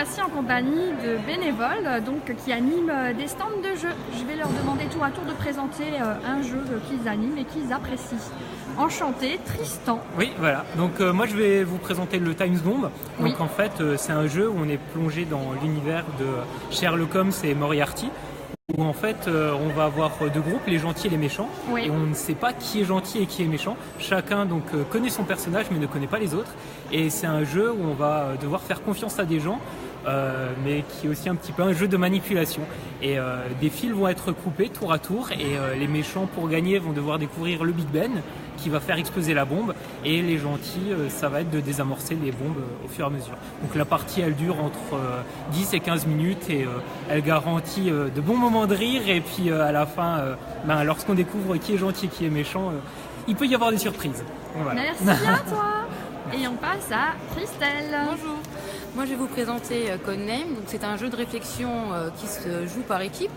assis en compagnie de bénévoles qui animent des stands de jeux. Je vais leur demander tour à tour de présenter un jeu qu'ils animent et qu'ils apprécient. Enchanté, Tristan. Oui, voilà. Donc moi je vais vous présenter le Times Bomb. Donc Oui. en fait c'est un jeu où on est plongé dans l'univers de Sherlock Holmes et Moriarty. Où en fait on va avoir deux groupes, les gentils et les méchants, Oui. et on ne sait pas qui est gentil et qui est méchant. Chacun donc connaît son personnage mais ne connaît pas les autres. Et c'est un jeu où on va devoir faire confiance à des gens, mais qui est aussi un petit peu un jeu de manipulation. Et des fils vont être coupés tour à tour, et les méchants pour gagner vont devoir découvrir le Big Ben qui va faire exploser la bombe, et les gentils ça va être de désamorcer les bombes au fur et à mesure. Donc la partie elle dure entre 10 et 15 minutes et elle garantit de bons moments de rire, et puis à la fin lorsqu'on découvre qui est gentil et qui est méchant, il peut y avoir des surprises. Voilà. Merci bien à toi. Et on passe à Christelle. Bonjour, moi je vais vous présenter Codename. Donc, c'est un jeu de réflexion qui se joue par équipe.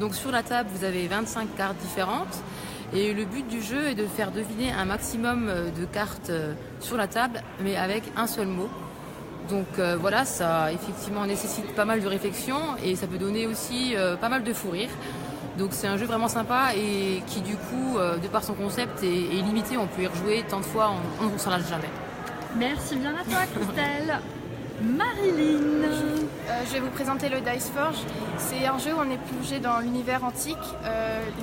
Donc sur la table vous avez 25 cartes différentes et le but du jeu est de faire deviner un maximum de cartes sur la table mais avec un seul mot. Donc voilà, ça effectivement nécessite pas mal de réflexion et ça peut donner aussi pas mal de fou rire. Donc c'est un jeu vraiment sympa et qui du coup, de par son concept, est limité. On peut y rejouer tant de fois, on ne s'en lasse jamais. Merci bien à toi, Christelle. Marilyn. Je vais vous présenter le Dice Forge. C'est un jeu où on est plongé dans l'univers antique.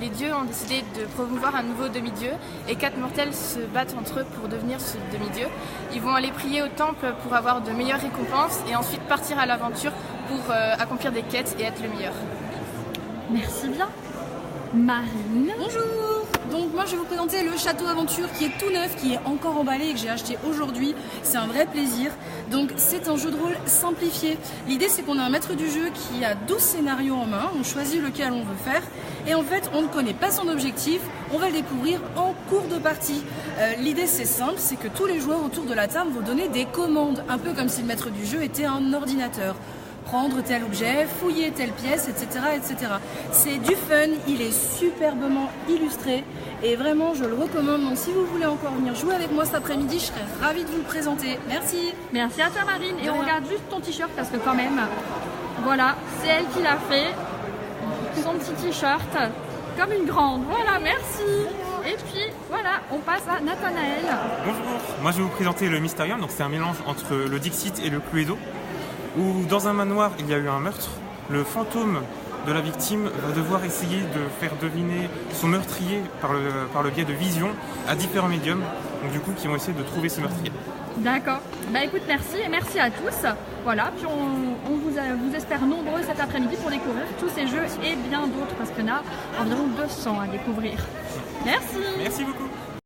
Les dieux ont décidé de promouvoir un nouveau demi-dieu et 4 mortels se battent entre eux pour devenir ce demi-dieu. Ils vont aller prier au temple pour avoir de meilleures récompenses et ensuite partir à l'aventure pour accomplir des quêtes et être le meilleur. Merci bien. Marine. Bonjour. Donc moi je vais vous présenter le Château Aventure qui est tout neuf, qui est encore emballé et que j'ai acheté aujourd'hui. C'est un vrai plaisir. Donc c'est un jeu de rôle simplifié. L'idée c'est qu'on a un maître du jeu qui a 12 scénarios en main. On choisit lequel on veut faire et en fait on ne connaît pas son objectif. On va le découvrir en cours de partie. L'idée c'est simple, c'est que tous les joueurs autour de la table vont donner des commandes, un peu comme si le maître du jeu était un ordinateur. Prendre tel objet, fouiller telle pièce, etc., etc. C'est du fun, il est superbement illustré et vraiment je le recommande. Donc si vous voulez encore venir jouer avec moi cet après-midi, je serais ravie de vous le présenter. Merci. Merci à toi, Marine. Et De on rien. regarde juste ton t-shirt parce que quand même, voilà, c'est elle qui l'a fait. Son petit t-shirt, comme une grande. Voilà, merci. Et puis voilà, on passe à Nathanaël. Bonjour, moi je vais vous présenter le Mysterium. Donc c'est un mélange entre le Dixit et le Cluedo, où dans un manoir il y a eu un meurtre. Le fantôme de la victime va devoir essayer de faire deviner son meurtrier par le biais de visions à différents médiums, donc du coup qui vont essayer de trouver ce meurtrier. D'accord. Bah écoute, merci et merci à tous. Voilà, puis on vous espère nombreux cet après-midi pour découvrir tous ces jeux et bien d'autres parce qu'il y en a environ 200 à découvrir. Merci. Merci beaucoup.